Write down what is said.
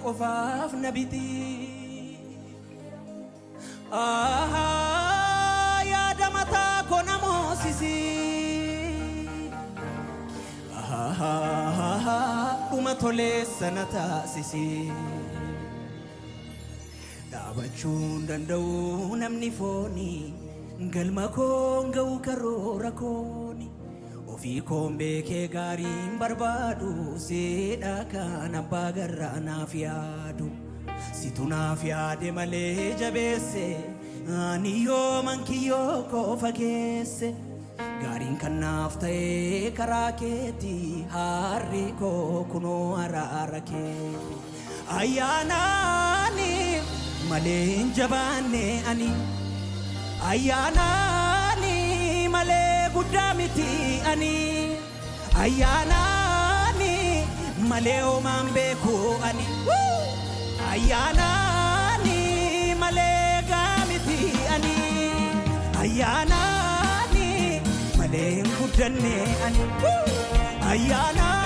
qofaaf nabiti yaada mataa koo namoosisi dhuma tolee sana taasisi dhaabachuun danda'u namni fooni galma koon ga'u karoora kooni ofii koon beekee gaariin barbaadu seedha kan abbaa garraa naaf yaadu situ naaf yaade malee jabeesse ani yooman kiyyoo koo fageesse gaariin kan naaf ta'ee karaa keetii harri koo kunoo araara keeti ayyaanaani malee hin jabaanne ani ayyaanaani malee guddaa miti ani ayyaanaani malee homaan beeku ani ayyaanaani malee gaamiti ani ayyaanaani malee hin guddanne ani ayyaanaani